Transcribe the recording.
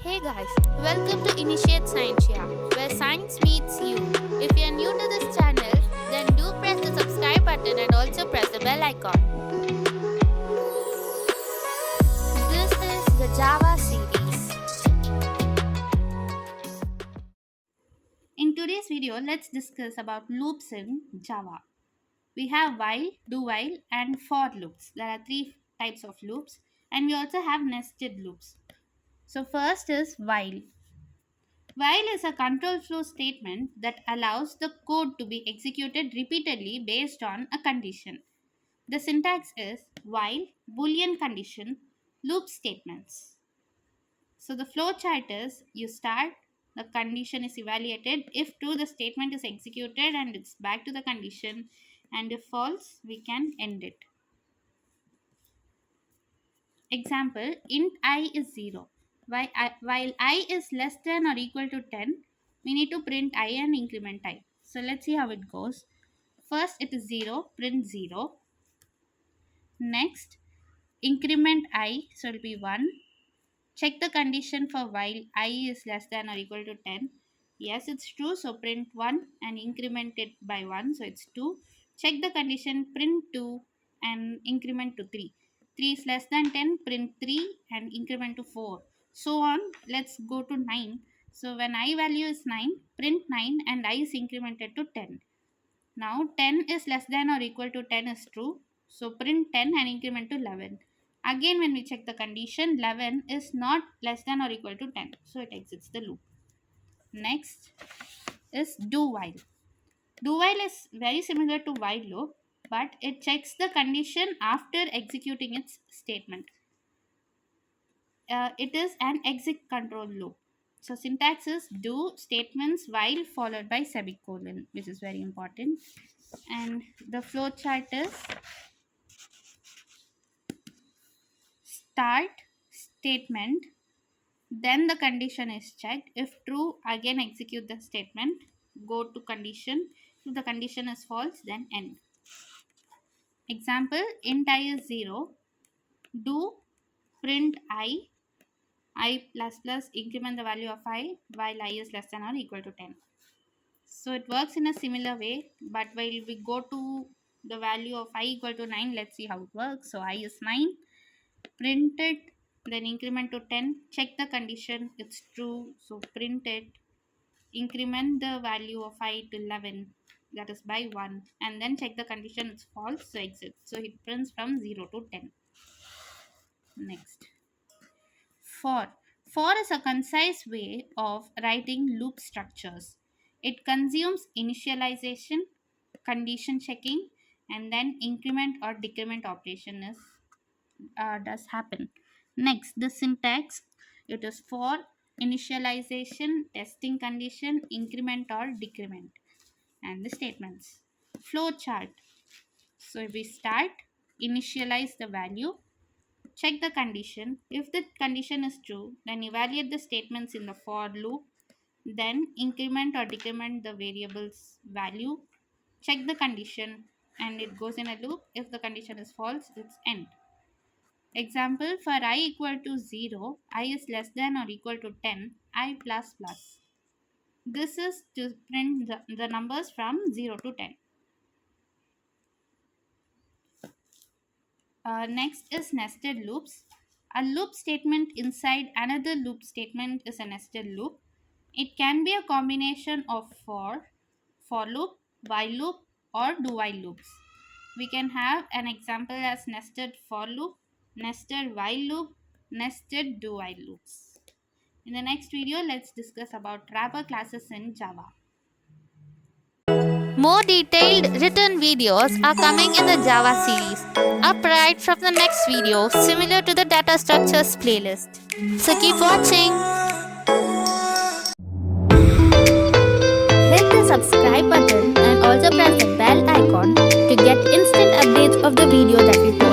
Hey guys, welcome to Initiate Science, where science meets you. If you are new to this channel, then do press the subscribe button and also press the bell icon. This is the Java series. In today's video, let's discuss about loops in Java. We have while, do while, and for loops. There are three types of loops, and we also have nested loops. So first is while. While is a control flow statement that allows the code to be executed repeatedly based on a condition. The syntax is while, boolean condition, loop statements. So the flow chart is you start, the condition is evaluated. If true, the statement is executed and it's back to the condition, and if false, we can end it. Example, int I is 0. While I is less than or equal to 10, we need to print I and increment I. So let's see how it goes. First it is 0, print 0. Next, increment I, so it will be 1. Check the condition for while I is less than or equal to 10. Yes, it's true, so print 1 and increment it by 1, so it's 2. Check the condition, print 2 and increment to 3. 3 is less than 10, print 3 and increment to 4. So on, let's go to 9. So when I value is 9, print 9 and I is incremented to 10. Now 10 is less than or equal to 10 is true. So print 10 and increment to 11. Again, when we check the condition, 11 is not less than or equal to 10. So it exits the loop. Next is do while. Do while is very similar to while loop, but it checks the condition after executing its statement. It is an exit control loop. So syntax is do statements while followed by semicolon, which is very important. And the flow chart is start statement, then the condition is checked. If true, again execute the statement, go to condition. If the condition is false, then end. Example, int I is 0, do print I plus plus, increment the value of I while I is less than or equal to 10. So it works in a similar way, but while we go to the value of I equal to 9, let's see how it works. So I is 9, print it, then increment to 10, check the condition, it's true, so print it, increment the value of I to 11, that is by 1, and then check the condition, it's false, so exit. So it prints from 0 to 10. Next, for is a concise way of writing loop structures. It consumes initialization, condition checking, and then increment or decrement operation is does happen. Next, the syntax, it is for initialization, testing condition, increment or decrement, and the statements. Flow chart. So if we start, initialize the value, check the condition. If the condition is true, then evaluate the statements in the for loop, then increment or decrement the variable's value, check the condition, and it goes in a loop. If the condition is false, it's end. Example, for I equal to 0, I is less than or equal to 10, I plus plus. This is to print the numbers from 0 to 10. Next is nested loops. A loop statement inside another loop statement is a nested loop. It can be a combination of for loop, while loop, or do while loops. We can have an example as nested for loop, nested while loop, nested do while loops. In the next video, let's discuss about wrapper classes in Java. More detailed written videos are coming in the Java series, up right from the next video, similar to the data structures playlist. So keep watching. Hit the subscribe button and also press the bell icon to get instant updates of the video that we post.